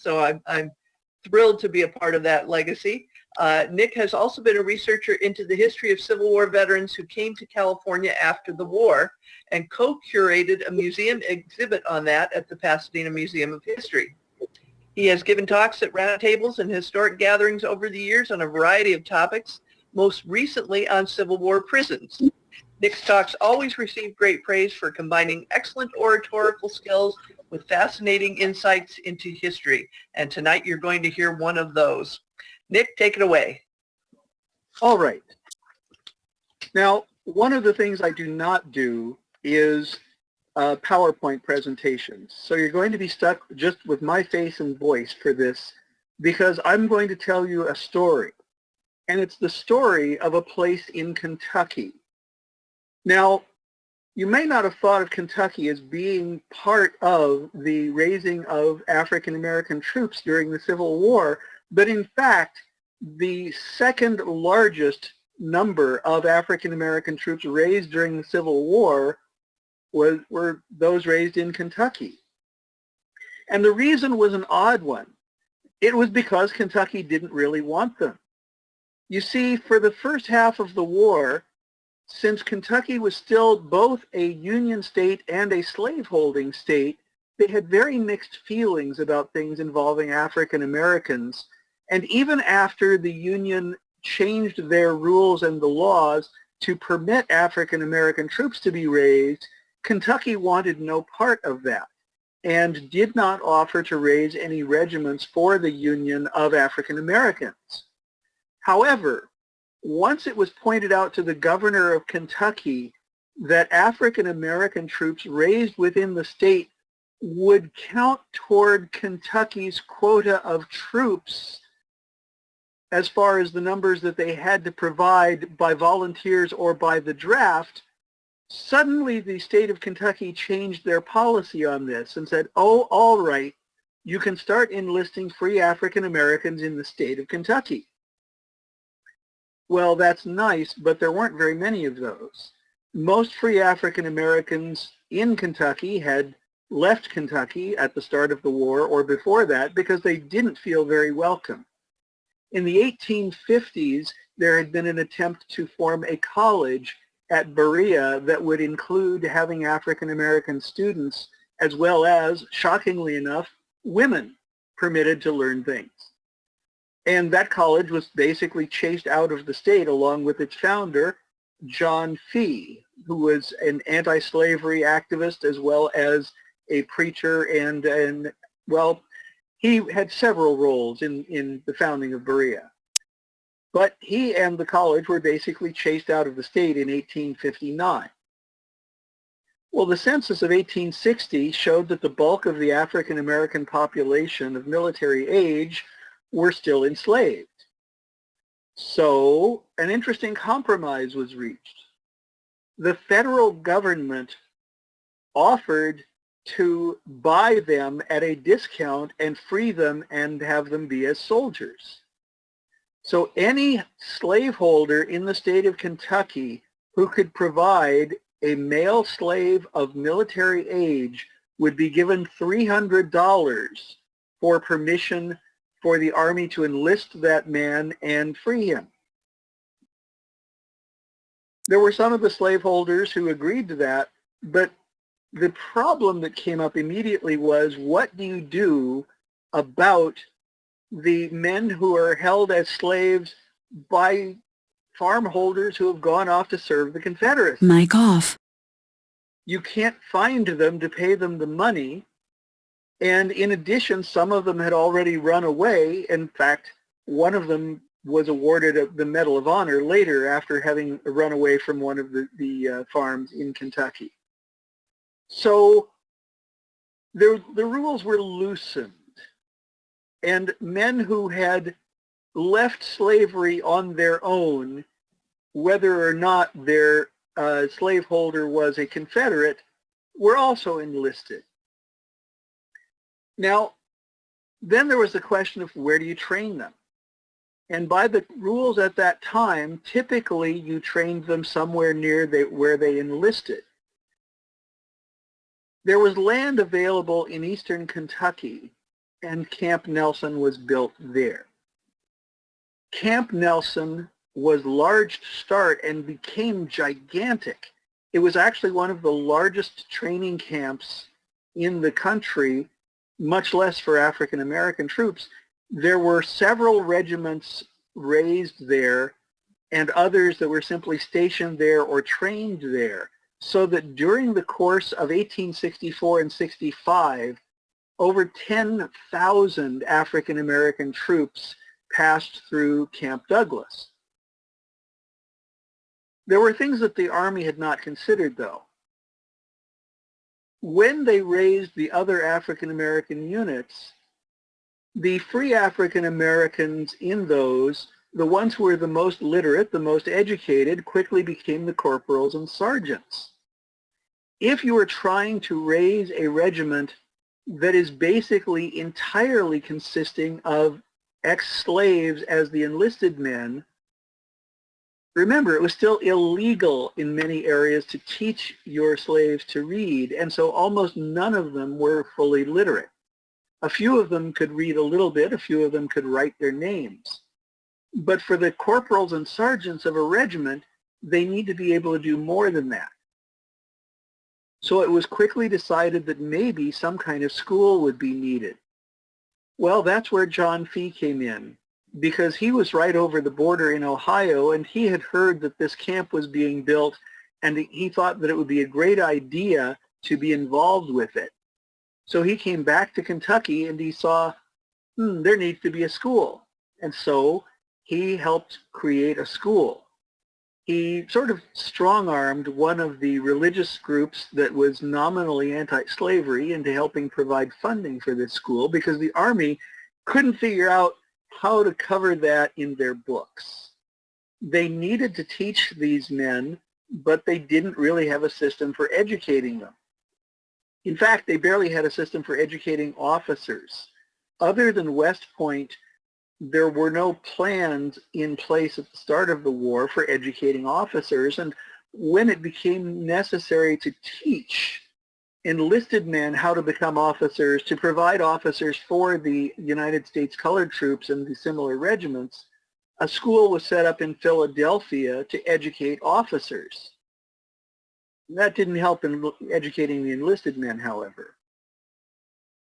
So I'm thrilled to be a part of that legacy. Nick has also been a researcher into the history of Civil War veterans who came to California after the war and co-curated a museum exhibit on that at the Pasadena Museum of History. He has given talks at roundtables and historic gatherings over the years on a variety of topics, most recently on Civil War prisons. Nick's talks always receive great praise for combining excellent oratorical skills with fascinating insights into history. And tonight you're going to hear one of those. Nick, take it away. All right. Now, one of the things I do not do is PowerPoint presentations. So you're going to be stuck just with my face and voice for this because I'm going to tell you a story. And it's the story of a place in Kentucky. Now, you may not have thought of Kentucky as being part of the raising of African American troops during the Civil War, but in fact, the second largest number of African American troops raised during the Civil War were those raised in Kentucky. And the reason was an odd one. It was because Kentucky didn't really want them. You see, for the first half of the war, since Kentucky was still both a Union state and a slaveholding state, they had very mixed feelings about things involving African Americans. And even after the Union changed their rules and the laws to permit African American troops to be raised, Kentucky wanted no part of that and did not offer to raise any regiments for the Union of African Americans. However, once it was pointed out to the governor of Kentucky that African American troops raised within the state would count toward Kentucky's quota of troops as far as the numbers that they had to provide by volunteers or by the draft, suddenly the state of Kentucky changed their policy on this and said, oh, all right, you can start enlisting free African Americans in the state of Kentucky. Well, that's nice, but there weren't very many of those. Most free African Americans in Kentucky had left Kentucky at the start of the war or before that because they didn't feel very welcome. In the 1850s, there had been an attempt to form a college at Berea that would include having African American students as well as, shockingly enough, women permitted to learn things. And that college was basically chased out of the state along with its founder, John Fee, who was an anti-slavery activist as well as a preacher and well, he had several roles in the founding of Berea. But he and the college were basically chased out of the state in 1859. Well, the census of 1860 showed that the bulk of the African American population of military age were still enslaved. So an interesting compromise was reached. The federal government offered to buy them at a discount and free them and have them be as soldiers. So any slaveholder in the state of Kentucky who could provide a male slave of military age would be given $300 for permission for the army to enlist that man and free him. There were some of the slaveholders who agreed to that, but the problem that came up immediately was, what do you do about the men who are held as slaves by farm holders who have gone off to serve the Confederates? Mic off. You can't find them to pay them the money. And in addition, some of them had already run away. In fact, one of them was awarded the Medal of Honor later after having run away from one of the farms in Kentucky. So the rules were loosened. And men who had left slavery on their own, whether or not their slaveholder was a Confederate, were also enlisted. Now, then there was the question of where do you train them? And by the rules at that time, typically you trained them somewhere near where they enlisted. There was land available in eastern Kentucky, and Camp Nelson was built there. Camp Nelson was large to start and became gigantic. It was actually one of the largest training camps in the country, much less for African American troops. There were several regiments raised there and others that were simply stationed there or trained there, so that during the course of 1864 and 65, over 10,000 African American troops passed through Camp Douglas. There were things that the Army had not considered, though. When they raised the other African American units, the free African Americans in those, the ones who were the most literate, the most educated, quickly became the corporals and sergeants. If you were trying to raise a regiment that is basically entirely consisting of ex-slaves as the enlisted men, remember, it was still illegal in many areas to teach your slaves to read, and so almost none of them were fully literate. A few of them could read a little bit, a few of them could write their names. But for the corporals and sergeants of a regiment, they need to be able to do more than that. So it was quickly decided that maybe some kind of school would be needed. Well, that's where John Fee came in, because he was right over the border in Ohio, and he had heard that this camp was being built, and he thought that it would be a great idea to be involved with it. So he came back to Kentucky, and he saw, there needs to be a school. And so he helped create a school. He sort of strong-armed one of the religious groups that was nominally anti-slavery into helping provide funding for this school, because the Army couldn't figure out how to cover that in their books. They needed to teach these men, but they didn't really have a system for educating them. In fact, they barely had a system for educating officers. Other than West Point, there were no plans in place at the start of the war for educating officers, and when it became necessary to teach enlisted men how to become officers, to provide officers for the United States colored troops and the similar regiments, a school was set up in Philadelphia to educate officers. That didn't help in educating the enlisted men, however.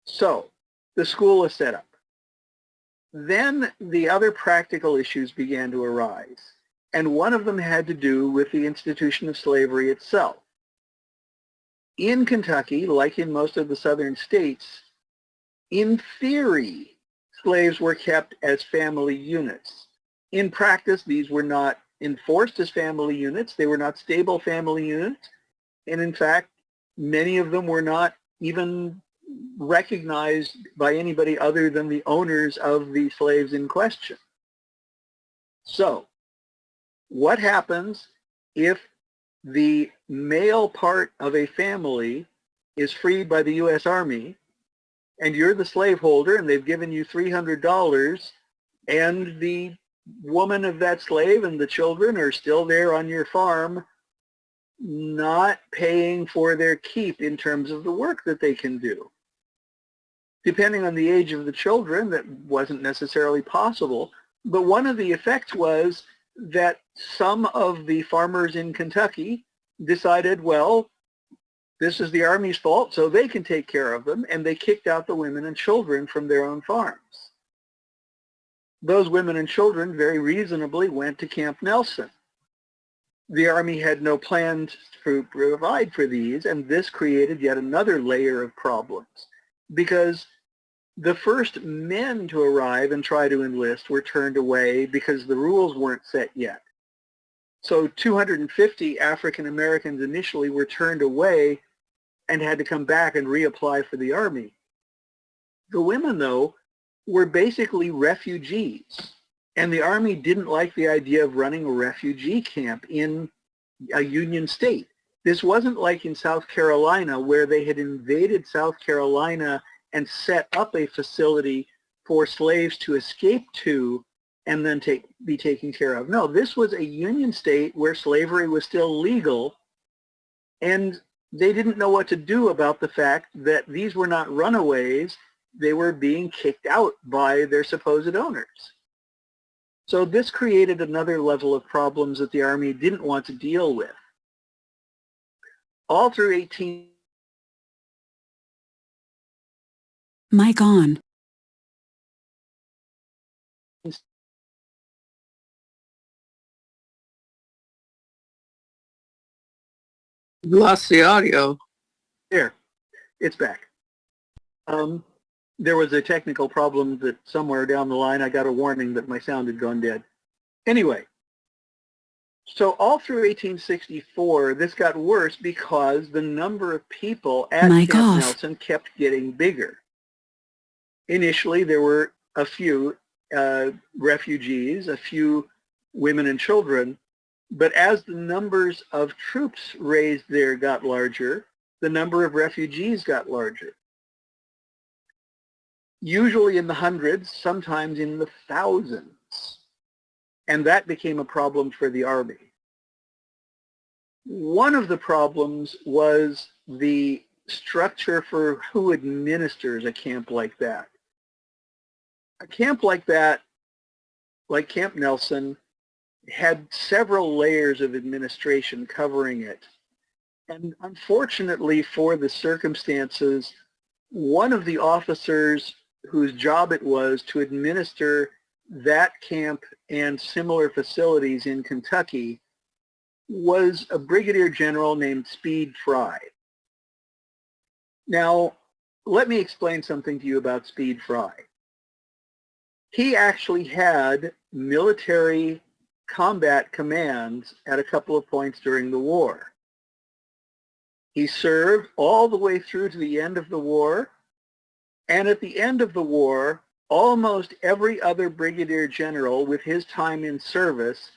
So the school was set up. Then the other practical issues began to arise, and one of them had to do with the institution of slavery itself. In Kentucky, like in most of the southern states, in theory, slaves were kept as family units. In practice, these were not enforced as family units. They were not stable family units. And in fact, many of them were not even recognized by anybody other than the owners of the slaves in question. So, what happens if the male part of a family is freed by the U.S. Army, and you're the slaveholder, and they've given you $300, and the woman of that slave and the children are still there on your farm, not paying for their keep in terms of the work that they can do? Depending on the age of the children, that wasn't necessarily possible, but one of the effects was that some of the farmers in Kentucky decided, well, this is the Army's fault, so they can take care of them, and they kicked out the women and children from their own farms. Those women and children very reasonably went to Camp Nelson. The Army had no plans to provide for these, and this created yet another layer of problems, because the first men to arrive and try to enlist were turned away because the rules weren't set yet. So 250 African Americans initially were turned away and had to come back and reapply for the Army. The women, though, were basically refugees, and the Army didn't like the idea of running a refugee camp in a Union state. This wasn't like in South Carolina, where they had invaded South Carolina and set up a facility for slaves to escape to and then be taken care of. No, this was a Union state where slavery was still legal, and they didn't know what to do about the fact that these were not runaways. they were being kicked out by their supposed owners. So this created another level of problems that the Army didn't want to deal with. All through Mic on. Lost the audio. There, it's back. There was a technical problem that somewhere down the line I got a warning that my sound had gone dead. Anyway, so all through 1864, this got worse because the number of people at Camp Nelson kept getting bigger. Initially, there were a few refugees, a few women and children, but as the numbers of troops raised there got larger, the number of refugees got larger. Usually in the hundreds, sometimes in the thousands. And that became a problem for the Army. One of the problems was the structure for who administers a camp like that. A camp like that, like Camp Nelson, had several layers of administration covering it. And unfortunately for the circumstances, one of the officers whose job it was to administer that camp and similar facilities in Kentucky was a brigadier general named Speed Fry. Now, let me explain something to you about Speed Fry. He actually had military combat commands at a couple of points during the war. He served all the way through to the end of the war, and at the end of the war, almost every other brigadier general with his time in service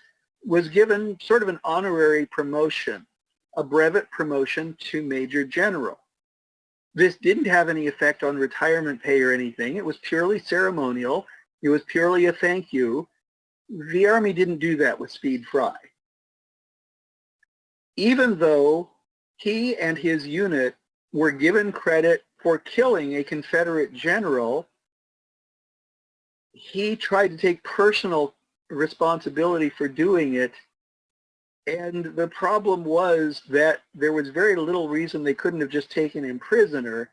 was given sort of an honorary promotion, a brevet promotion to major general. This didn't have any effect on retirement pay or anything. It was purely ceremonial. It was purely a thank you. The Army didn't do that with Speed Fry. Even though he and his unit were given credit for killing a Confederate general, he tried to take personal responsibility for doing it, and the problem was that there was very little reason they couldn't have just taken him prisoner.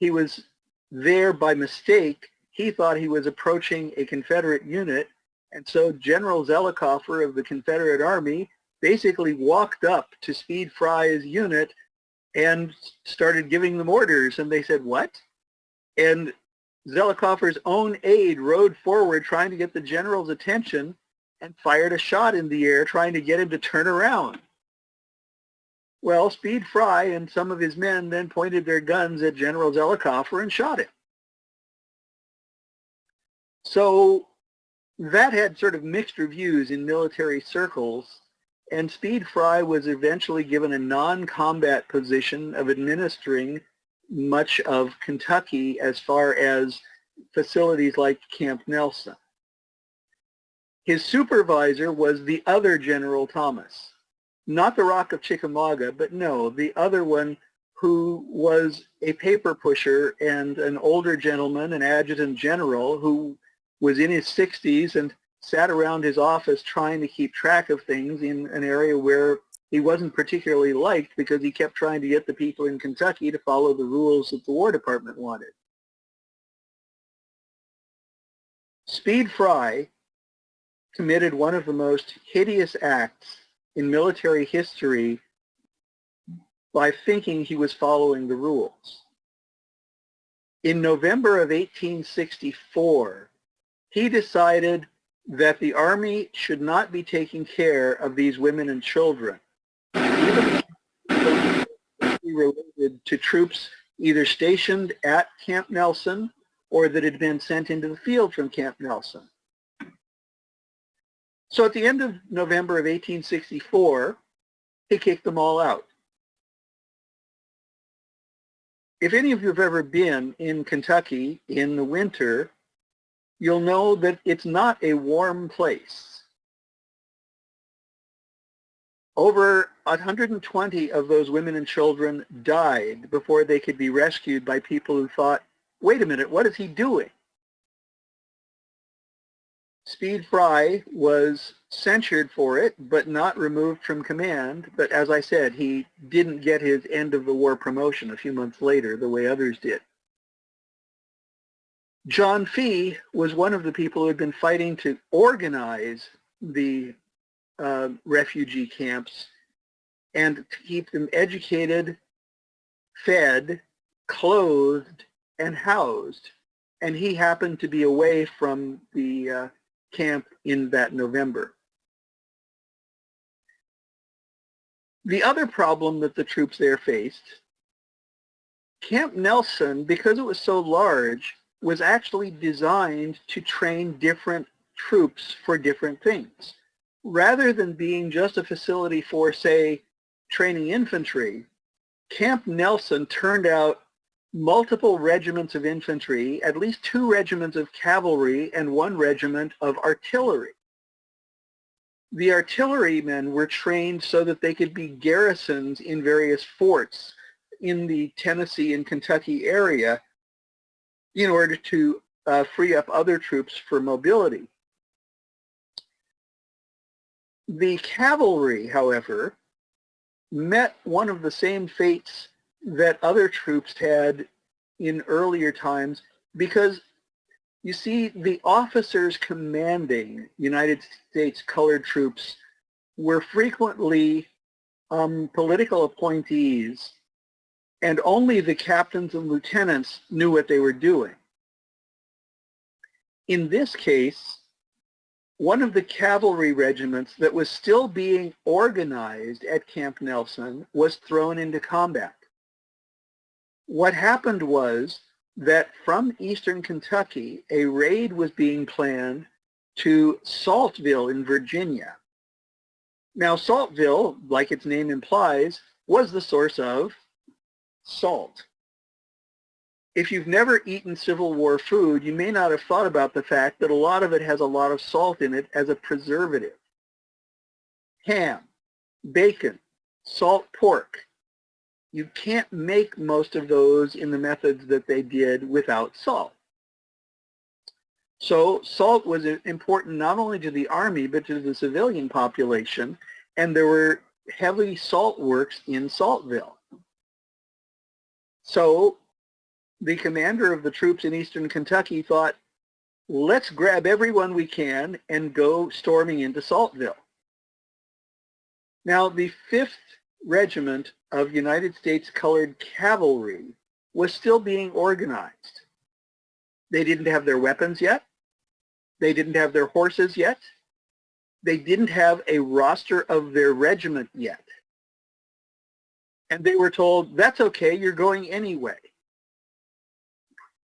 He was there by mistake. He thought he was approaching a Confederate unit, and so General Zelikofer of the Confederate Army basically walked up to Speed Fry's unit and started giving them orders, and they said, "What?" And Zelikofer's own aide rode forward trying to get the general's attention and fired a shot in the air trying to get him to turn around. Well, Speed Fry and some of his men then pointed their guns at General Zelikofer and shot him. So that had sort of mixed reviews in military circles, and Speed Fry was eventually given a non-combat position of administering much of Kentucky as far as facilities like Camp Nelson. His supervisor was the other General Thomas, not the Rock of Chickamauga, but no, the other one, who was a paper pusher and an older gentleman, an adjutant general who was in his 60s and sat around his office trying to keep track of things in an area where he wasn't particularly liked because he kept trying to get the people in Kentucky to follow the rules that the War Department wanted. Speed Fry committed one of the most hideous acts in military history by thinking he was following the rules. In November of 1864, he decided that the Army should not be taking care of these women and children, even related to troops either stationed at Camp Nelson or that had been sent into the field from Camp Nelson. So at the end of November of 1864, he kicked them all out. If any of you have ever been in Kentucky in the winter, you'll know that it's not a warm place. Over 120 of those women and children died before they could be rescued by people who thought wait a minute, what is he doing? Speed Fry was censured for it, but not removed from command. But as I said, he didn't get his end of the war promotion a few months later, the way others did. John Fee was one of the people who had been fighting to organize the refugee camps and to keep them educated, fed, clothed, and housed. And he happened to be away from the camp in that November. The other problem that the troops there faced, Camp Nelson, because it was so large, was actually designed to train different troops for different things. Rather than being just a facility for, say, training infantry, Camp Nelson turned out multiple regiments of infantry, at least 2 regiments of cavalry, and 1 regiment of artillery. The artillerymen were trained so that they could be garrisons in various forts in the Tennessee and Kentucky area in order to free up other troops for mobility. The cavalry, however, met one of the same fates that other troops had in earlier times, because you see, the officers commanding United States colored troops were frequently political appointees, and only the captains and lieutenants knew what they were doing. In this case, one of the cavalry regiments that was still being organized at Camp Nelson was thrown into combat. What happened was that from eastern Kentucky, a raid was being planned to Saltville in Virginia. Now, Saltville, like its name implies, was the source of salt. If you've never eaten Civil War food, you may not have thought about the fact that a lot of it has a lot of salt in it as a preservative. Ham, bacon, salt pork. You can't make most of those in the methods that they did without salt. So salt was important not only to the Army, but to the civilian population, and there were heavy salt works in Saltville. So the commander of the troops in eastern Kentucky thought, let's grab everyone we can and go storming into Saltville. Now, the 5th Regiment of United States Colored Cavalry was still being organized. They didn't have their weapons yet. They didn't have their horses yet. They didn't have a roster of their regiment yet. And they were told, that's okay, you're going anyway.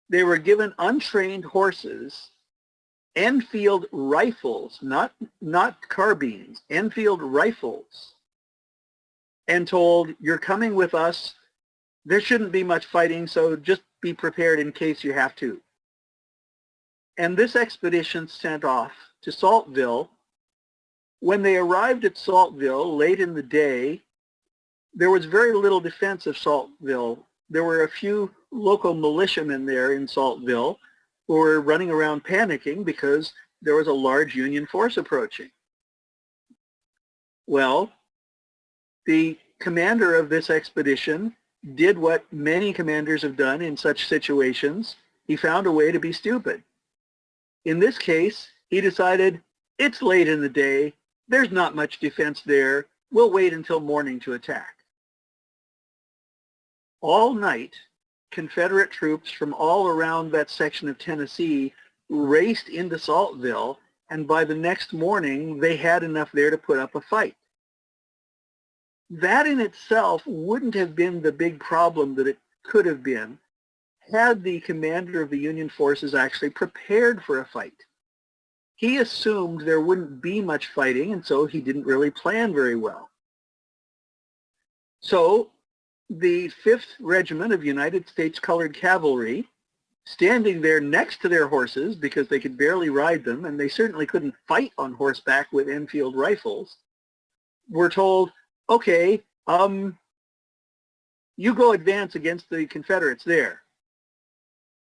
They were given untrained horses, Enfield rifles, not carbines, Enfield rifles, and told, you're coming with us. There shouldn't be much fighting, so just be prepared in case you have to. And this expedition sent off to Saltville. When they arrived at Saltville late in the day, there was very little defense of Saltville. There were a few local militiamen there in Saltville who were running around panicking because there was a large Union force approaching. Well, the commander of this expedition did what many commanders have done in such situations. He found a way to be stupid. In this case, he decided, it's late in the day, there's not much defense there, we'll wait until morning to attack. All night, Confederate troops from all around that section of Tennessee raced into Saltville, and by the next morning, they had enough there to put up a fight. That in itself wouldn't have been the big problem that it could have been had the commander of the Union forces actually prepared for a fight. He assumed there wouldn't be much fighting, and so he didn't really plan very well. So the 5th Regiment of United States Colored Cavalry, standing there next to their horses because they could barely ride them, and they certainly couldn't fight on horseback with Enfield rifles, were told, okay, you go advance against the Confederates there.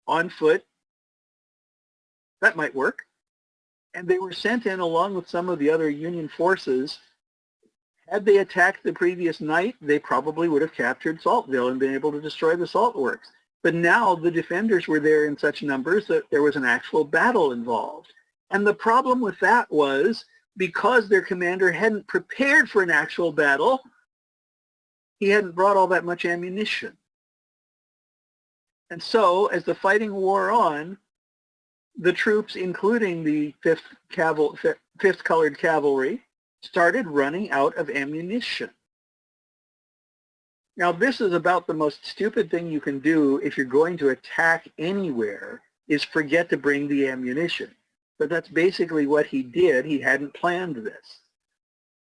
on foot. That might work. And they were sent in along with some of the other Union forces. Had they attacked the previous night, they probably would have captured Saltville and been able to destroy the salt works. But now the defenders were there in such numbers that there was an actual battle involved. And the problem with that was, because their commander hadn't prepared for an actual battle, he hadn't brought all that much ammunition. And so, as the fighting wore on, the troops, including the 5th Colored Cavalry, started running out of ammunition. Now, this is about the most stupid thing you can do if you're going to attack anywhere, is forget to bring the ammunition. But that's basically what he did. He hadn't planned this.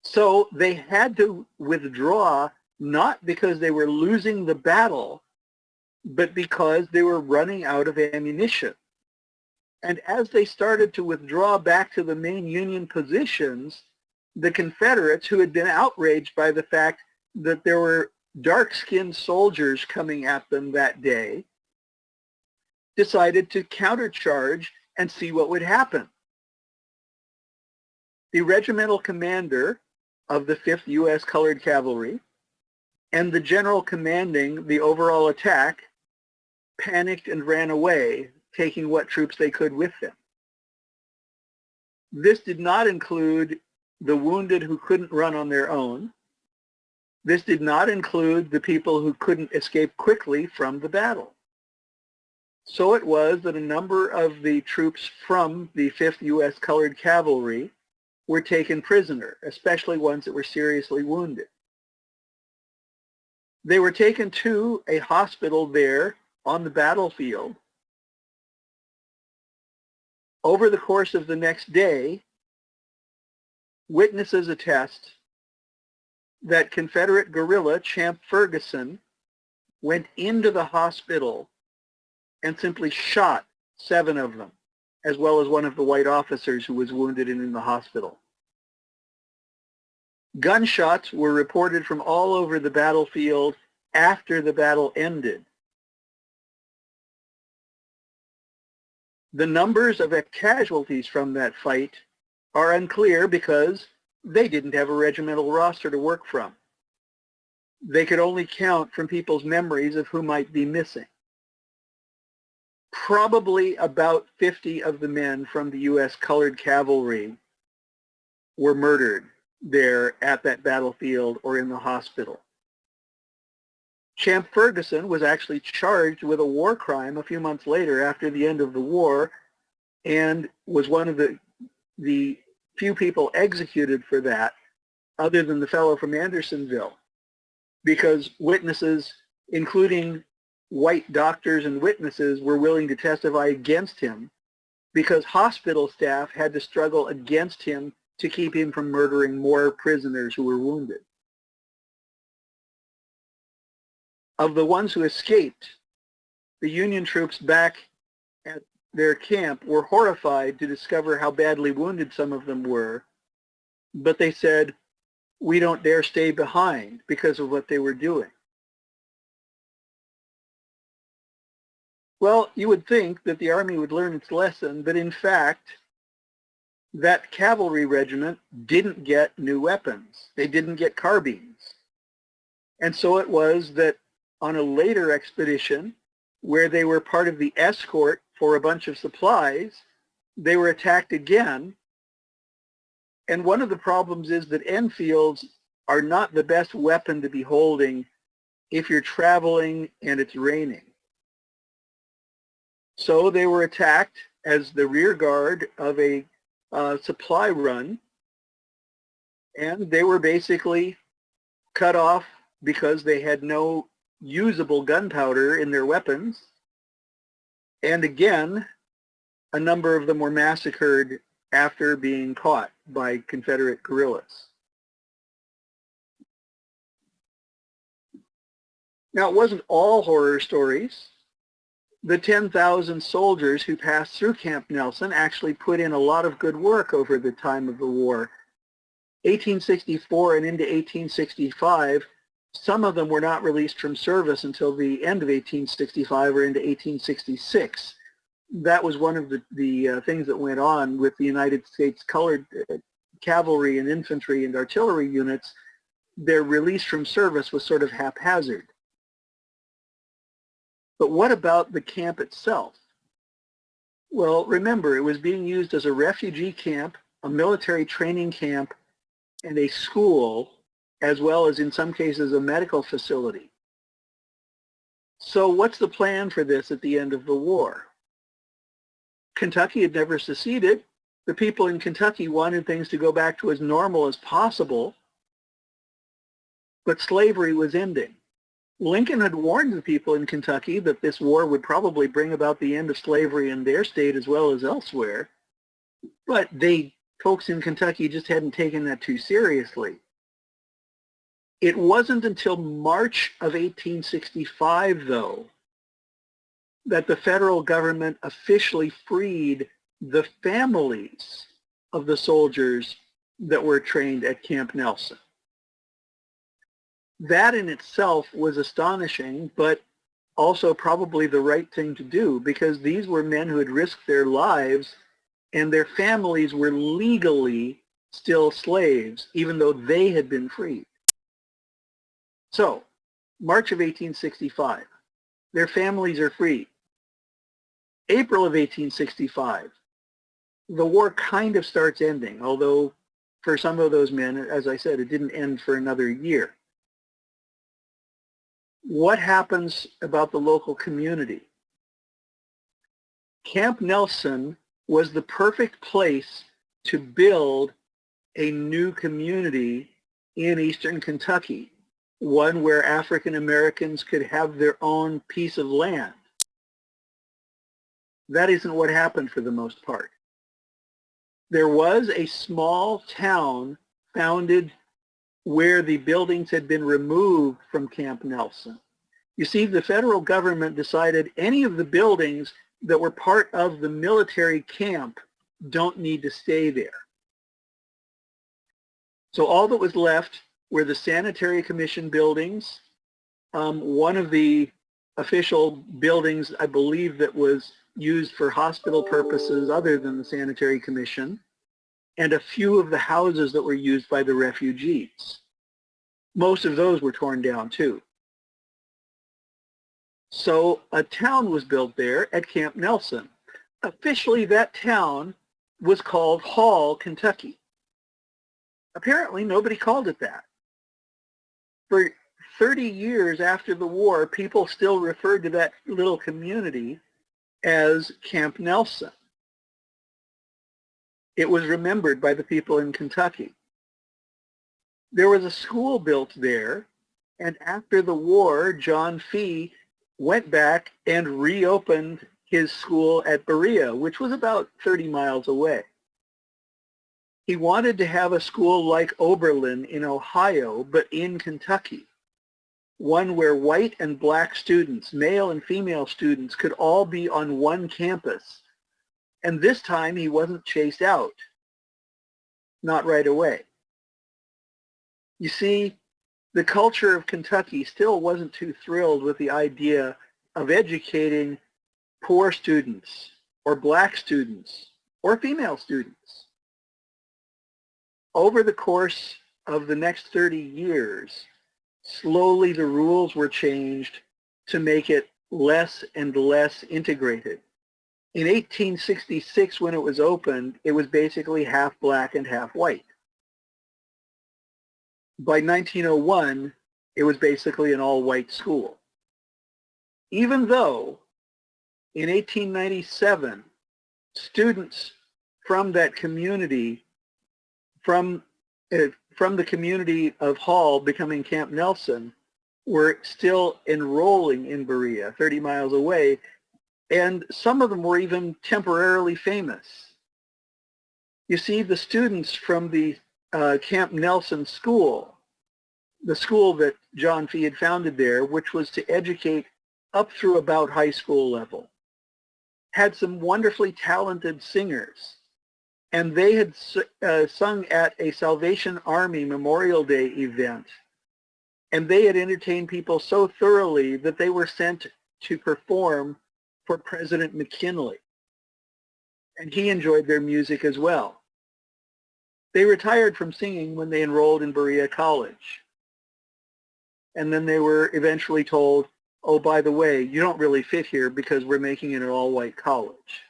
So they had to withdraw, not because they were losing the battle, but because they were running out of ammunition. And as they started to withdraw back to the main Union positions, the Confederates, who had been outraged by the fact that there were dark-skinned soldiers coming at them that day, decided to countercharge and see what would happen. The regimental commander of the 5th U.S. Colored Cavalry and the general commanding the overall attack panicked and ran away, taking what troops they could with them. This did not include the wounded who couldn't run on their own. This did not include the people who couldn't escape quickly from the battle. So it was that a number of the troops from the 5th U.S. Colored Cavalry were taken prisoner, especially ones that were seriously wounded. They were taken to a hospital there on the battlefield. Over the course of the next day, witnesses attest that Confederate guerrilla Champ Ferguson went into the hospital and simply shot 7 of them, as well as one of the white officers who was wounded and in the hospital. Gunshots were reported from all over the battlefield after the battle ended. The numbers of casualties from that fight are unclear because they didn't have a regimental roster to work from. They could only count from people's memories of who might be missing. Probably about 50 of the men from the U.S. Colored Cavalry were murdered there at that battlefield or in the hospital. Champ Ferguson was actually charged with a war crime a few months later after the end of the war, and was one of the few people executed for that, other than the fellow from Andersonville, because witnesses, including white doctors and witnesses, were willing to testify against him because hospital staff had to struggle against him to keep him from murdering more prisoners who were wounded. Of the ones who escaped, the Union troops back at their camp were horrified to discover how badly wounded some of them were, but they said, "We don't dare stay behind," because of what they were doing. Well, you would think that the Army would learn its lesson, but in fact, that cavalry regiment didn't get new weapons. They didn't get carbines. And so it was that on a later expedition, where they were part of the escort for a bunch of supplies, they were attacked again. And one of the problems is that Enfields are not the best weapon to be holding if you're traveling and it's raining. So they were attacked as the rear guard of a supply run, and they were basically cut off because they had no usable gunpowder in their weapons. And again, a number of them were massacred after being caught by Confederate guerrillas. Now, it wasn't all horror stories. The 10,000 soldiers who passed through Camp Nelson actually put in a lot of good work over the time of the war. 1864 and into 1865, Some of them were not released from service until the end of 1865 or into 1866. That was one of the things that went on with the United States colored cavalry and infantry and artillery units. Their release from service was sort of haphazard. But what about the camp itself? Well, remember, it was being used as a refugee camp, a military training camp, and a school, as well as in some cases a medical facility. So what's the plan for this at the end of the war? Kentucky had never seceded. The people in Kentucky wanted things to go back to as normal as possible, but slavery was ending. Lincoln had warned the people in Kentucky that this war would probably bring about the end of slavery in their state as well as elsewhere, but folks in Kentucky just hadn't taken that too seriously. It wasn't until March of 1865, though, that the federal government officially freed the families of the soldiers that were trained at Camp Nelson. That in itself was astonishing, but also probably the right thing to do, because these were men who had risked their lives and their families were legally still slaves, even though they had been freed. So, March of 1865, their families are free. April of 1865, the war kind of starts ending, although for some of those men, as I said, it didn't end for another year. What happens about the local community? Camp Nelson was the perfect place to build a new community in eastern Kentucky, one where African Americans could have their own piece of land. That isn't what happened for the most part. There was a small town founded where the buildings had been removed from Camp Nelson. You see, the federal government decided any of the buildings that were part of the military camp don't need to stay there. So all that was left were the sanitary commission buildings. One of the official buildings, I believe, that was used for hospital purposes other than the sanitary commission, and a few of the houses that were used by the refugees. Most of those were torn down too. So a town was built there at Camp Nelson. Officially, that town was called Hall, Kentucky. Apparently, nobody called it that. For 30 years after the war, people still referred to that little community as Camp Nelson. It was remembered by the people in Kentucky. There was a school built there, and after the war, John Fee went back and reopened his school at Berea, which was about 30 miles away. He wanted to have a school like Oberlin in Ohio, but in Kentucky, one where white and black students, male and female students, could all be on one campus. And this time he wasn't chased out, not right away. You see, the culture of Kentucky still wasn't too thrilled with the idea of educating poor students or black students or female students. Over the course of the next 30 years, slowly the rules were changed to make it less and less integrated. In 1866, when it was opened, it was basically half black and half white. By 1901, it was basically an all-white school. Even though in 1897, students from that community, from the community of Hall becoming Camp Nelson, were still enrolling in Berea, 30 miles away, and some of them were even temporarily famous. You see, the students from the Camp Nelson school, the school that John Fee had founded there, which was to educate up through about high school level, had some wonderfully talented singers. And they had sung at a Salvation Army Memorial Day event. And they had entertained people so thoroughly that they were sent to perform for President McKinley. And he enjoyed their music as well. They retired from singing when they enrolled in Berea College. And then they were eventually told, oh, by the way, you don't really fit here because we're making it an all-white college.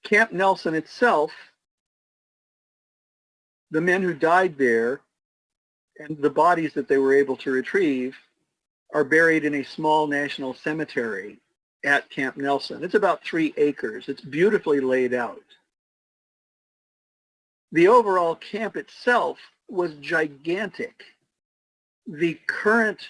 Camp Nelson itself, the men who died there and the bodies that they were able to retrieve are buried in a small national cemetery at Camp Nelson. It's about 3 acres. It's beautifully laid out. The overall camp itself was gigantic. The current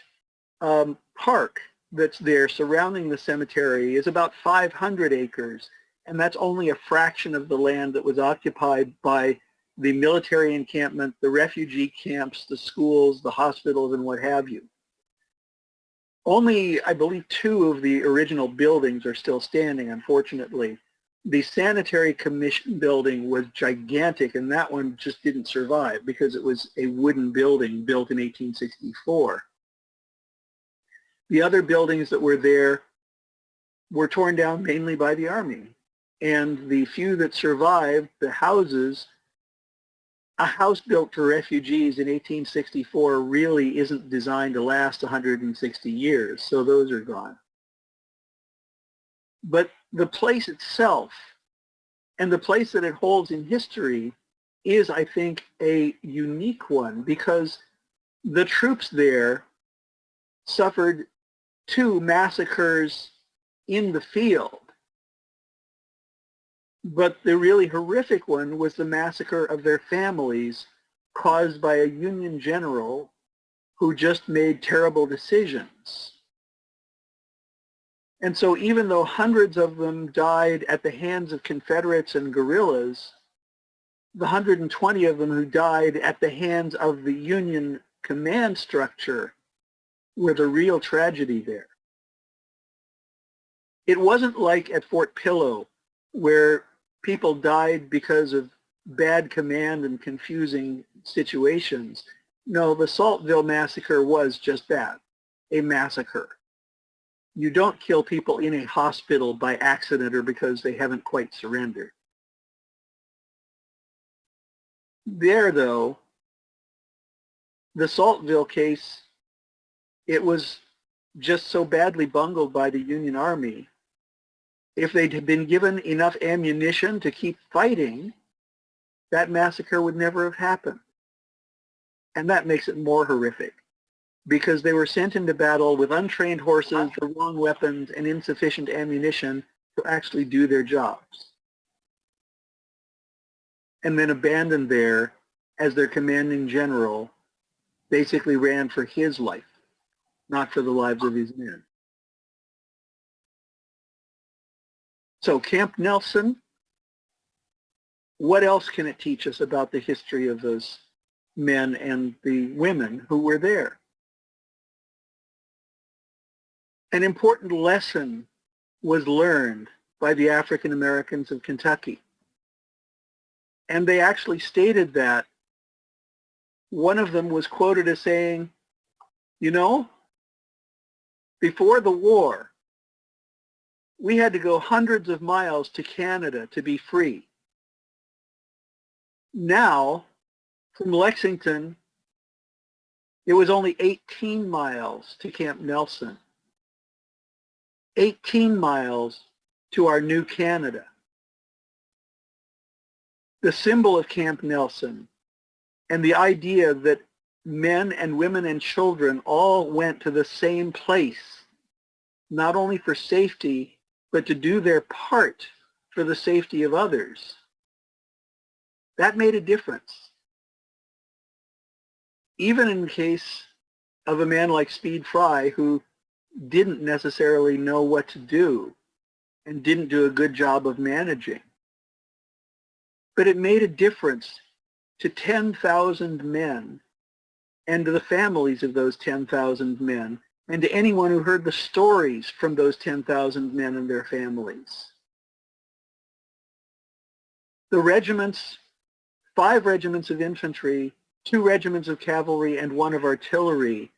park that's there surrounding the cemetery is about 500 acres, and that's only a fraction of the land that was occupied by the military encampment, the refugee camps, the schools, the hospitals, and what have you. Only, I believe, 2 of the original buildings are still standing, unfortunately. The Sanitary Commission building was gigantic, and that one just didn't survive because it was a wooden building built in 1864. The other buildings that were there were torn down mainly by the Army, and the few that survived, the houses, a house built for refugees in 1864 really isn't designed to last 160 years, so those are gone. But the place itself and the place that it holds in history is, I think, a unique one because the troops there suffered 2 massacres in the field. But the really horrific one was the massacre of their families caused by a Union general who just made terrible decisions. And so even though hundreds of them died at the hands of Confederates and guerrillas, the 120 of them who died at the hands of the Union command structure were the real tragedy there. It wasn't like at Fort Pillow where people died because of bad command and confusing situations. No, the Saltville Massacre was just that, a massacre. You don't kill people in a hospital by accident or because they haven't quite surrendered. There, though, the Saltville case, it was just so badly bungled by the Union Army. If they'd been given enough ammunition to keep fighting, that massacre would never have happened. And that makes it more horrific, because they were sent into battle with untrained horses, the wrong weapons, and insufficient ammunition to actually do their jobs. And then abandoned there as their commanding general basically ran for his life, not for the lives of his men. So Camp Nelson, what else can it teach us about the history of those men and the women who were there? An important lesson was learned by the African Americans of Kentucky. And they actually stated that. One of them was quoted as saying, you know, before the war, we had to go hundreds of miles to Canada to be free. Now, from Lexington, it was only 18 miles to Camp Nelson. 18 miles to our new Canada. The symbol of Camp Nelson and the idea that men and women and children all went to the same place, not only for safety, but to do their part for the safety of others. That made a difference. Even in the case of a man like Speed Fry, who didn't necessarily know what to do and didn't do a good job of managing. But it made a difference to 10,000 men and to the families of those 10,000 men and to anyone who heard the stories from those 10,000 men and their families. The regiments, 5 regiments of infantry 2 regiments of cavalry and 1 of artillery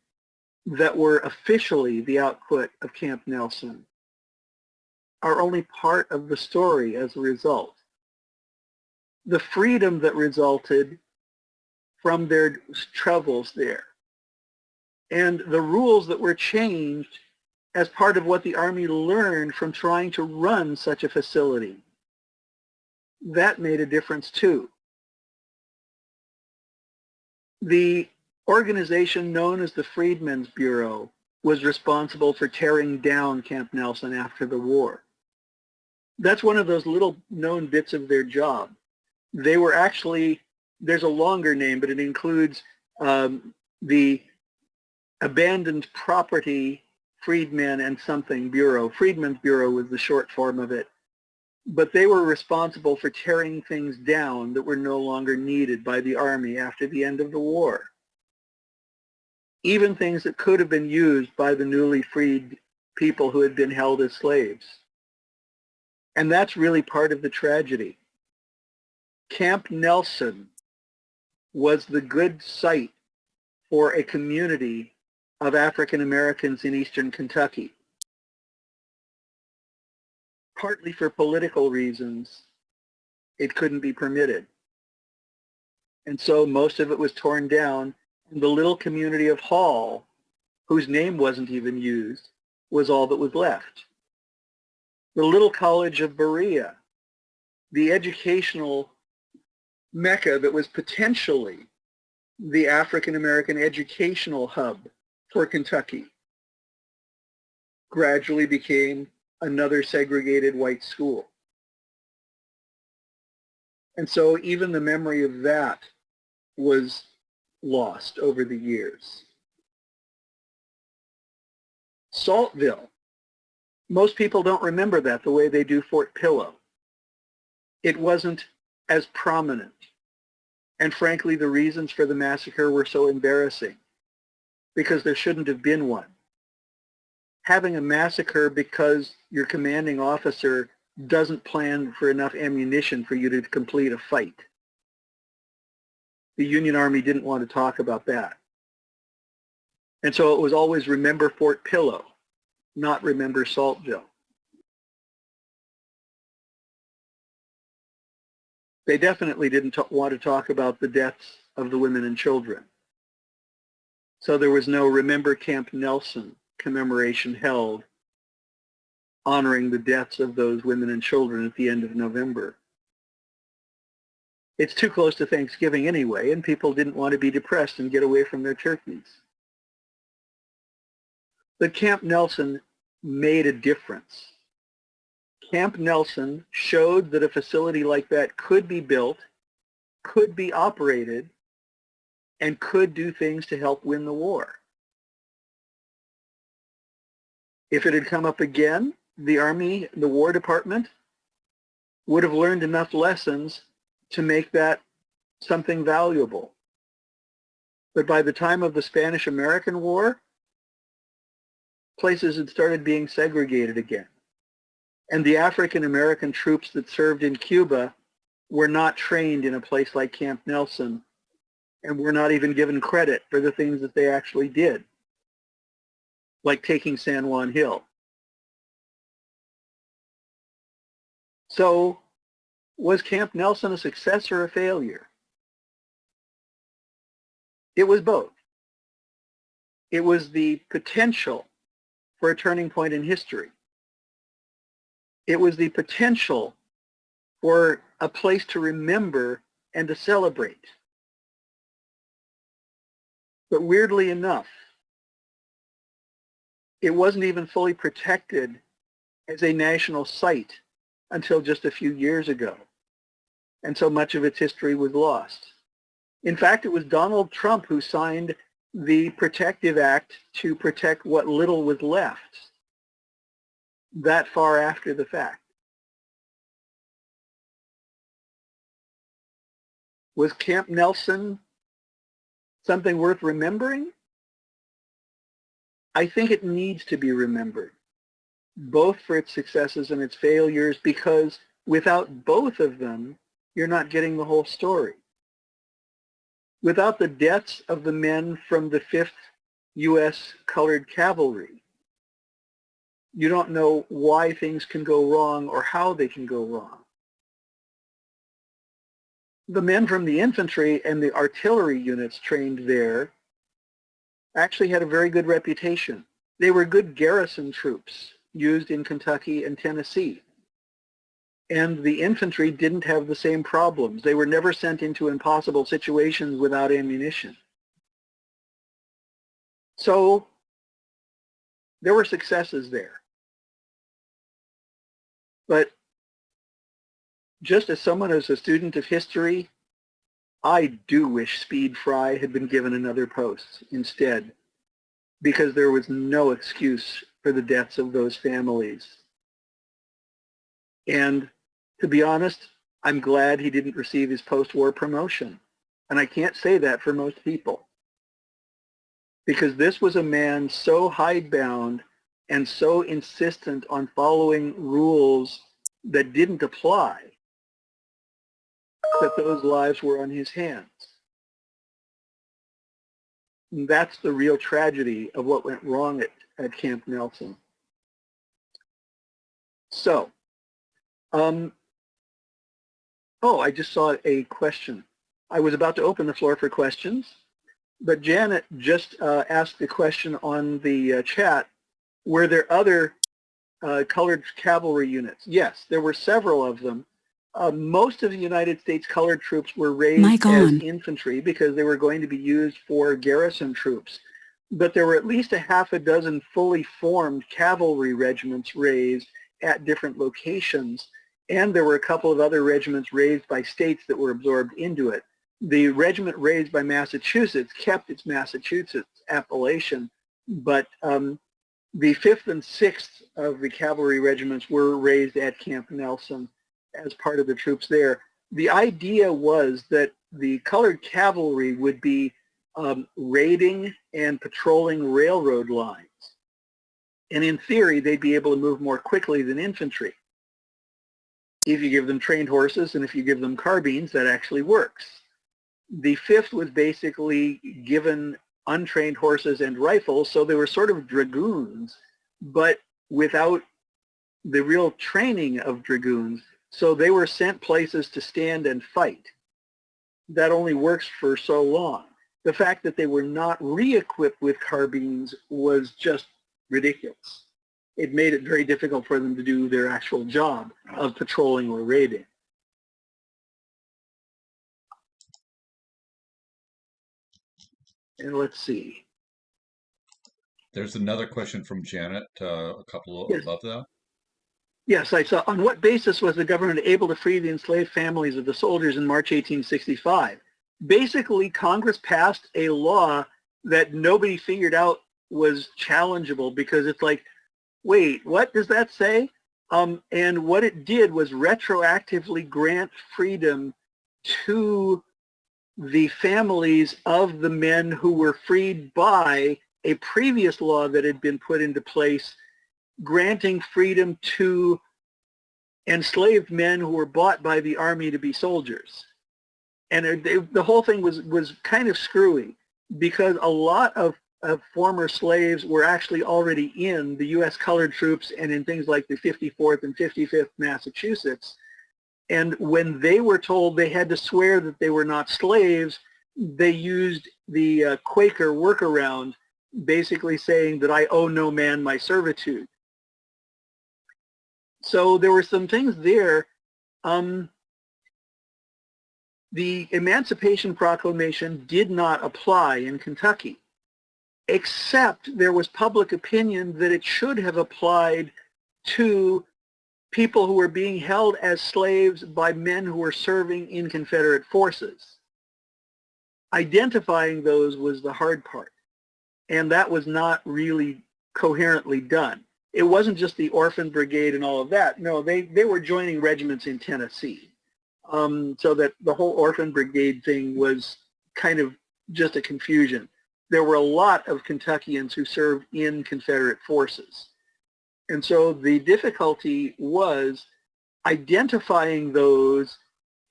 that were officially the output of Camp Nelson are only part of the story as a result. The freedom that resulted from their travels there and the rules that were changed as part of what the Army learned from trying to run such a facility, that made a difference too. The organization known as the Freedmen's Bureau was responsible for tearing down Camp Nelson after the war. That's one of those little known bits of their job. They were actually, there's a longer name, but it includes the Abandoned Property Freedmen and something Bureau. Freedmen's Bureau was the short form of it. But they were responsible for tearing things down that were no longer needed by the Army after the end of the war. Even things that could have been used by the newly freed people who had been held as slaves. And that's really part of the tragedy. Camp Nelson was the good site for a community of African Americans in eastern Kentucky. Partly for political reasons, it couldn't be permitted. And so most of it was torn down, and the little community of Hall, whose name wasn't even used, was all that was left. The little college of Berea, the educational mecca that was potentially the African American educational hub for Kentucky, gradually became another segregated white school. And so even the memory of that was lost over the years. Saltville. Most people don't remember that the way they do Fort Pillow. It wasn't as prominent. And frankly, the reasons for the massacre were so embarrassing because there shouldn't have been one. Having a massacre because your commanding officer doesn't plan for enough ammunition for you to complete a fight. The Union Army didn't want to talk about that. And so it was always remember Fort Pillow, not remember Saltville. They definitely didn't want to talk about the deaths of the women and children. So there was no Remember Camp Nelson commemoration held honoring the deaths of those women and children at the end of November. It's too close to Thanksgiving anyway, and people didn't want to be depressed and get away from their turkeys. But Camp Nelson made a difference. Camp Nelson showed that a facility like that could be built, could be operated, and could do things to help win the war. If it had come up again, the Army, the War Department, would have learned enough lessons to make that something valuable. But by the time of the Spanish-American War, places had started being segregated again. And the African-American troops that served in Cuba were not trained in a place like Camp Nelson and were not even given credit for the things that they actually did, like taking San Juan Hill. So, was Camp Nelson a success or a failure? It was both. It was the potential for a turning point in history. It was the potential for a place to remember and to celebrate. But weirdly enough, it wasn't even fully protected as a national site until just a few years ago. And so much of its history was lost. In fact, it was Donald Trump who signed the Protective Act to protect what little was left that far after the fact. Was Camp Nelson something worth remembering? I think it needs to be remembered, both for its successes and its failures, because without both of them, you're not getting the whole story. without the deaths of the men from the 5th U.S. Colored Cavalry, you don't know why things can go wrong or how they can go wrong. The men from the infantry and the artillery units trained there actually had a very good reputation. They were good garrison troops used in Kentucky and Tennessee. And the infantry didn't have the same problems. They were never sent into impossible situations without ammunition. So there were successes there. But just as someone who's a student of history, I do wish Speed Fry had been given another post instead, because there was no excuse for the deaths of those families. And to be honest, I'm glad he didn't receive his post-war promotion. And I can't say that for most people, because this was a man so hidebound and so insistent on following rules that didn't apply that those lives were on his hands. And that's the real tragedy of what went wrong at Camp Nelson. So, oh, I just saw a question. I was about to open the floor for questions, but Janet just asked a question on the chat. Were there other colored cavalry units? Yes, there were several of them. Most of the United States colored troops were raised as infantry because they were going to be used for garrison troops. But there were at least a half a dozen fully formed cavalry regiments raised at different locations. And there were a couple of other regiments raised by states that were absorbed into it. The regiment raised by Massachusetts kept its Massachusetts appellation, but the 5th and 6th of the cavalry regiments were raised at Camp Nelson as part of the troops there. The idea was that the colored cavalry would be raiding and patrolling railroad lines. And in theory, they'd be able to move more quickly than infantry. If you give them trained horses and if you give them carbines, that actually works. The 5th was basically given untrained horses and rifles, so they were sort of dragoons, but without the real training of dragoons. So they were sent places to stand and fight. That only works for so long. The fact that they were not re-equipped with carbines was just ridiculous. It made it very difficult for them to do their actual job of patrolling or raiding. And let's see. There's another question from Janet, a couple Yes. above that. Yes, I saw. On what basis was the government able to free the enslaved families of the soldiers in March 1865? Basically, Congress passed a law that nobody figured out was challengeable, because it's like, wait, what does that say? And what it did was retroactively grant freedom to the families of the men who were freed by a previous law that had been put into place, granting freedom to enslaved men who were bought by the army to be soldiers. And the whole thing was kind of screwy, because a lot of former slaves were actually already in the U.S. colored troops and in things like the 54th and 55th Massachusetts. And when they were told they had to swear that they were not slaves, they used the Quaker workaround, basically saying that I owe no man my servitude. So there were some things there. The Emancipation Proclamation did not apply in Kentucky, except there was public opinion that it should have applied to people who were being held as slaves by men who were serving in Confederate forces. Identifying those was the hard part, and that was not really coherently done. It wasn't just the Orphan Brigade and all of that. No, they were joining regiments in Tennessee. So that the whole Orphan Brigade thing was kind of just a confusion. There were a lot of Kentuckians who served in Confederate forces. And so the difficulty was identifying those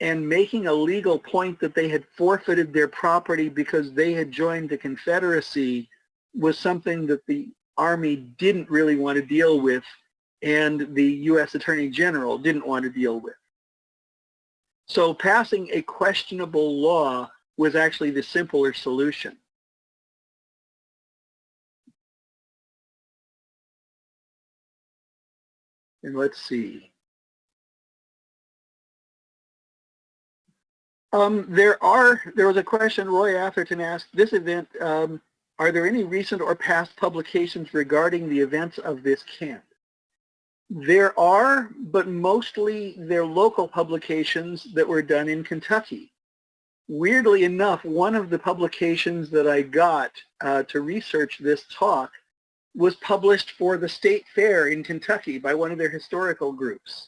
and making a legal point that they had forfeited their property because they had joined the Confederacy was something that the Army didn't really want to deal with, and the U.S. Attorney General didn't want to deal with. So passing a questionable law was actually the simpler solution. And let's see. There was a question Roy Atherton asked, this event, are there any recent or past publications regarding the events of this camp? There are, but mostly they're local publications that were done in Kentucky. Weirdly enough, one of the publications that I got to research this talk was published for the State Fair in Kentucky by one of their historical groups.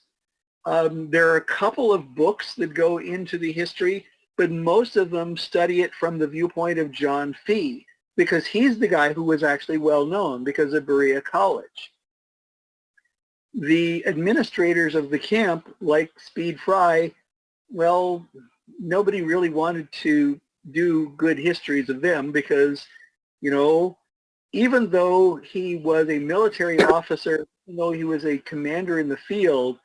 There are a couple of books that go into the history, but most of them study it from the viewpoint of John Fee, because he's the guy who was actually well known because of Berea College. The administrators of the camp, like Speed Fry, well, nobody really wanted to do good histories of them because, you know, even though he was a military officer, even though he was a commander in the field,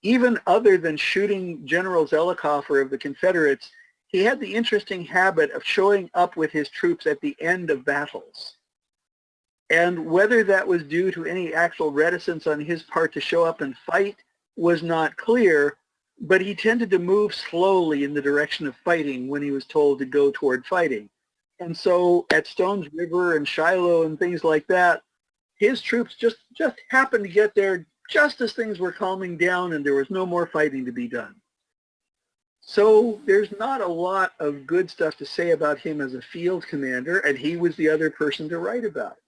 even other than shooting General Zelikofer of the Confederates, he had the interesting habit of showing up with his troops at the end of battles. And whether that was due to any actual reticence on his part to show up and fight was not clear, but he tended to move slowly in the direction of fighting when he was told to go toward fighting. And so at Stones River and Shiloh and things like that, his troops just happened to get there just as things were calming down and there was no more fighting to be done. So there's not a lot of good stuff to say about him as a field commander, and he was the other person to write about it.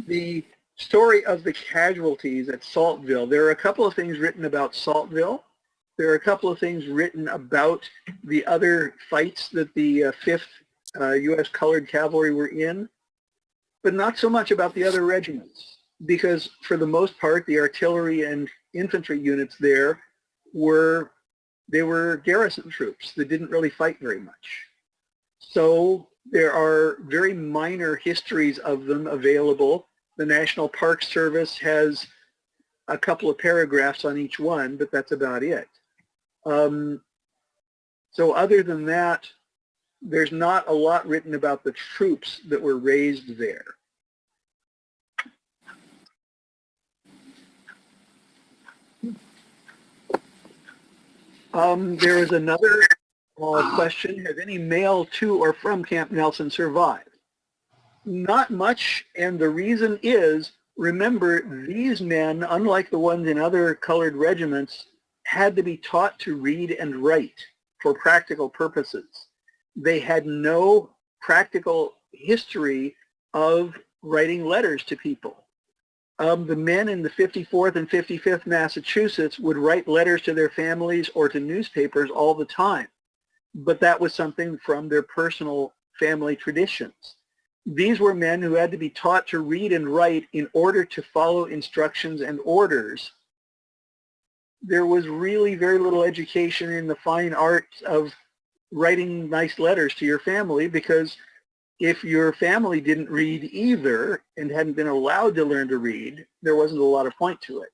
The story of the casualties at Saltville, there are a couple of things written about Saltville. There are a couple of things written about the other fights that the 5th U.S. Colored Cavalry were in, but not so much about the other regiments, because for the most part, the artillery and infantry units there were garrison troops that didn't really fight very much. So there are very minor histories of them available. The National Park Service has a couple of paragraphs on each one, but that's about it. So other than that, there's not a lot written about the troops that were raised there. There is another question. Has any male to or from Camp Nelson survived? Not much, and the reason is, remember, these men, unlike the ones in other colored regiments, had to be taught to read and write for practical purposes. They had no practical history of writing letters to people. The men in the 54th and 55th Massachusetts would write letters to their families or to newspapers all the time, but that was something from their personal family traditions. These were men who had to be taught to read and write in order to follow instructions and orders. There was really very little education in the fine arts of writing nice letters to your family, because if your family didn't read either and hadn't been allowed to learn to read, there wasn't a lot of point to it.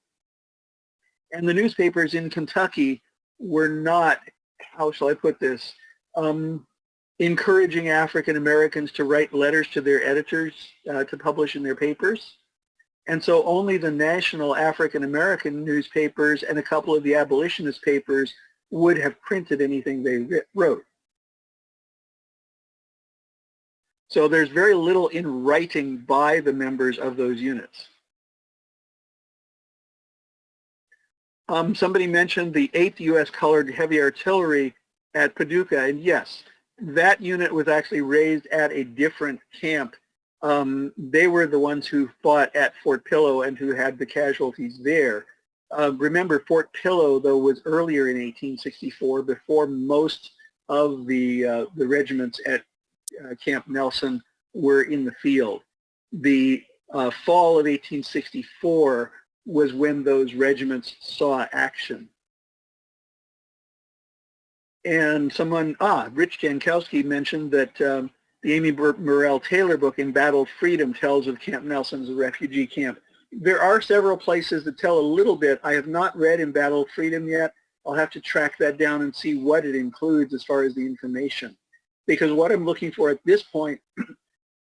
And the newspapers in Kentucky were not, how shall I put this, encouraging African Americans to write letters to their editors to publish in their papers. And so only the national African American newspapers and a couple of the abolitionist papers would have printed anything they wrote. So there's very little in writing by the members of those units. Somebody mentioned the 8th U.S. Colored Heavy Artillery at Paducah, and yes, that unit was actually raised at a different camp. They were the ones who fought at Fort Pillow and who had the casualties there. Remember, Fort Pillow, though, was earlier in 1864, before most of the regiments at Camp Nelson were in the field. The fall of 1864 was when those regiments saw action. And someone, Rich Jankowski mentioned that the Amy Morrell Taylor book, In Battle of Freedom, tells of Camp Nelson as a refugee camp. There are several places that tell a little bit. I have not read In Battle of Freedom yet. I'll have to track that down and see what it includes as far as the information. Because what I'm looking for at this point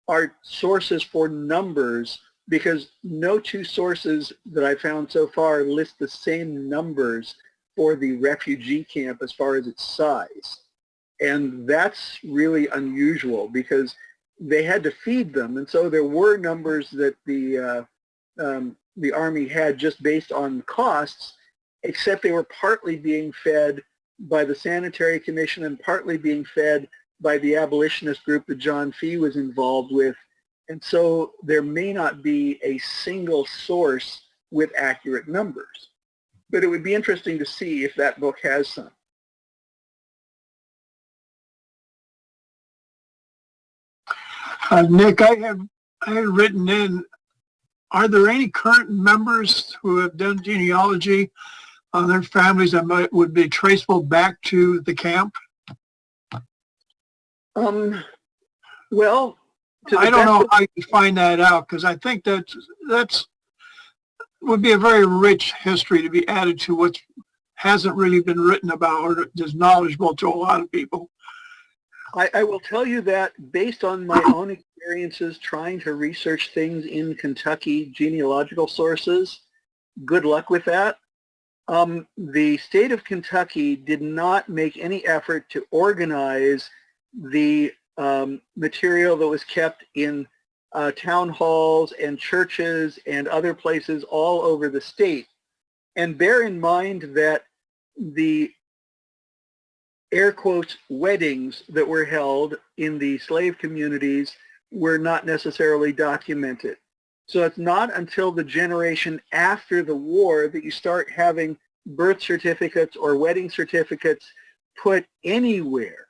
are sources for numbers, because no two sources that I found so far list the same numbers for the refugee camp as far as its size. And that's really unusual because they had to feed them. And so there were numbers that the Army had just based on costs, except they were partly being fed by the Sanitary Commission and partly being fed by the abolitionist group that John Fee was involved with. And so there may not be a single source with accurate numbers. But it would be interesting to see if that book has some. Nick, I had written in, are there any current members who have done genealogy on their families that would be traceable back to the camp? Well, I don't know how you find that out, because I think that's would be a very rich history to be added to what hasn't really been written about or is knowledgeable to a lot of people. I will tell you that based on my own experiences trying to research things in Kentucky, genealogical sources, good luck with that. The state of Kentucky did not make any effort to organize the material that was kept in town halls and churches and other places all over the state. And bear in mind that the air quotes weddings that were held in the slave communities were not necessarily documented. So it's not until the generation after the war that you start having birth certificates or wedding certificates put anywhere.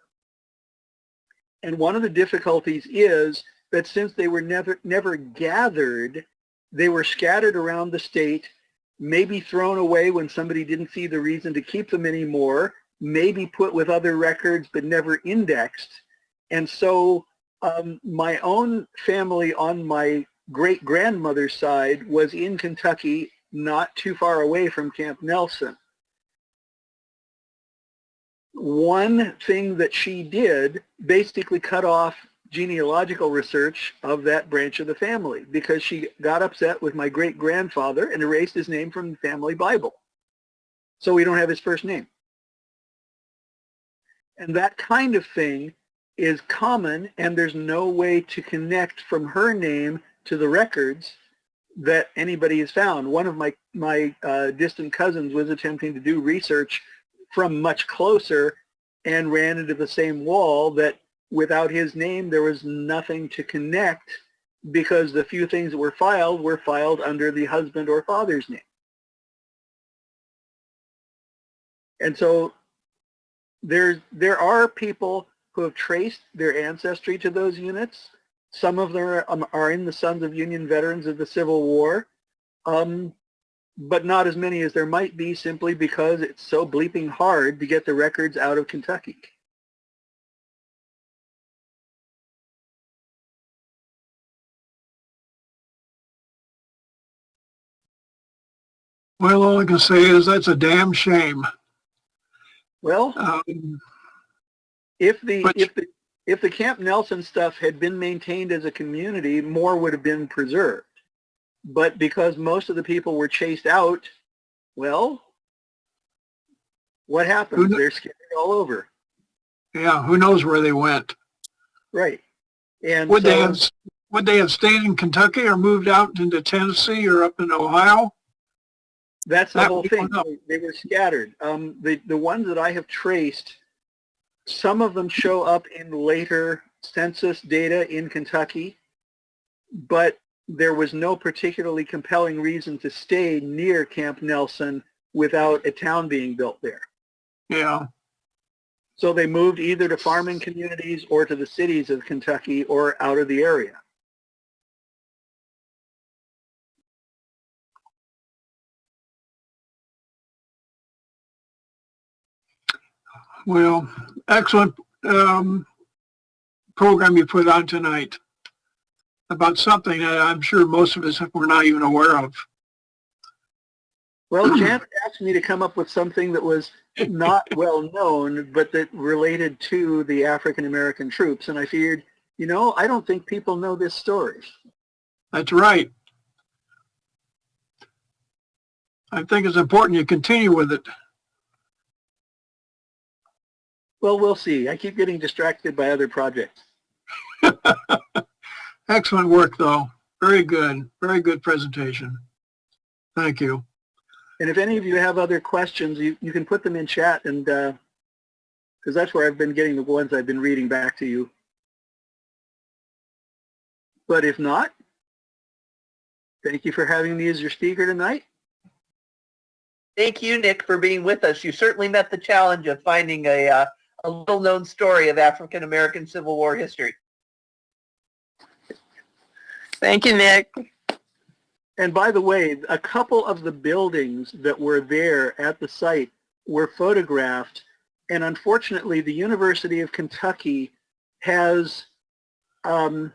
And one of the difficulties is that since they were never gathered, they were scattered around the state, maybe thrown away when somebody didn't see the reason to keep them anymore, maybe put with other records but never indexed. And so my own family on my great-grandmother's side was in Kentucky, not too far away from Camp Nelson. One thing that she did basically cut off genealogical research of that branch of the family because she got upset with my great-grandfather and erased his name from the family Bible. So we don't have his first name. And that kind of thing is common, and there's no way to connect from her name to the records that anybody has found. One of my distant cousins was attempting to do research from much closer and ran into the same wall that without his name there was nothing to connect because the few things that were filed under the husband or father's name. And so there are people who have traced their ancestry to those units. Some of them are in the Sons of Union Veterans of the Civil War, but not as many as there might be simply because it's so bleeping hard to get the records out of Kentucky. Well, all I can say is that's a damn shame. Well, if the Camp Nelson stuff had been maintained as a community, more would have been preserved. But because most of the people were chased out, well, what happens? They're scattered all over. Yeah, who knows where they went? Right. And would they have stayed in Kentucky or moved out into Tennessee or up in Ohio? That's the whole thing. They were scattered. The ones that I have traced, some of them show up in later census data in Kentucky, but there was no particularly compelling reason to stay near Camp Nelson without a town being built there. Yeah. So they moved either to farming communities or to the cities of Kentucky or out of the area. Well, excellent program you put on tonight about something that I'm sure most of us were not even aware of. Well, Janet asked me to come up with something that was not well known, but that related to the African American troops. And I figured, you know, I don't think people know this story. That's right. I think it's important you continue with it. Well, we'll see. I keep getting distracted by other projects. Excellent work, though. Very good. Very good presentation. Thank you. And if any of you have other questions, you can put them in chat, and because that's where I've been getting the ones I've been reading back to you. But if not, thank you for having me as your speaker tonight. Thank you, Nick, for being with us. You certainly met the challenge of finding a little-known story of African-American Civil War history. Thank you, Nick. And by the way, a couple of the buildings that were there at the site were photographed, and unfortunately the University of Kentucky has, I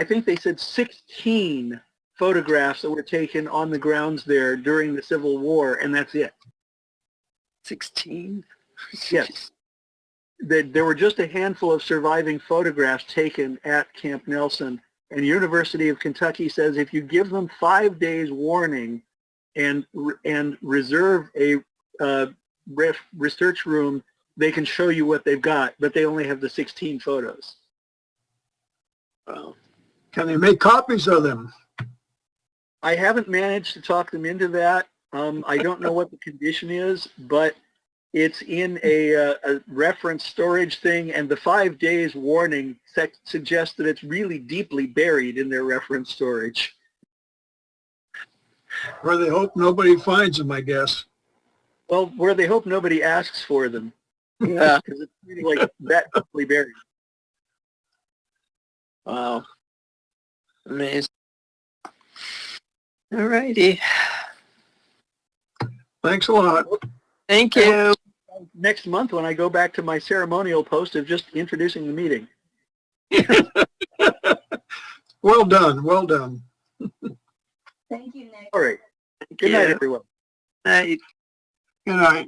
think they said 16 photographs that were taken on the grounds there during the Civil War, and that's it. 16? Yes. There were just a handful of surviving photographs taken at Camp Nelson, and University of Kentucky says if you give them 5 days warning and reserve a research room, they can show you what they've got, but they only have the 16 photos. Well, can they make copies of them? I haven't managed to talk them into that. I don't know what the condition is, but it's in a reference storage thing, and the 5 days warning suggests that it's really deeply buried in their reference storage. Where they hope nobody finds them, I guess. Well, where they hope nobody asks for them. Yeah. Because it's really like that deeply buried. Wow. Amazing. All righty. Thanks a lot. Thank you. Next month when I go back to my ceremonial post of just introducing the meeting. Well done. Well done. Thank you, Nick. All right. Thank Good you. night, everyone. Night. Good night.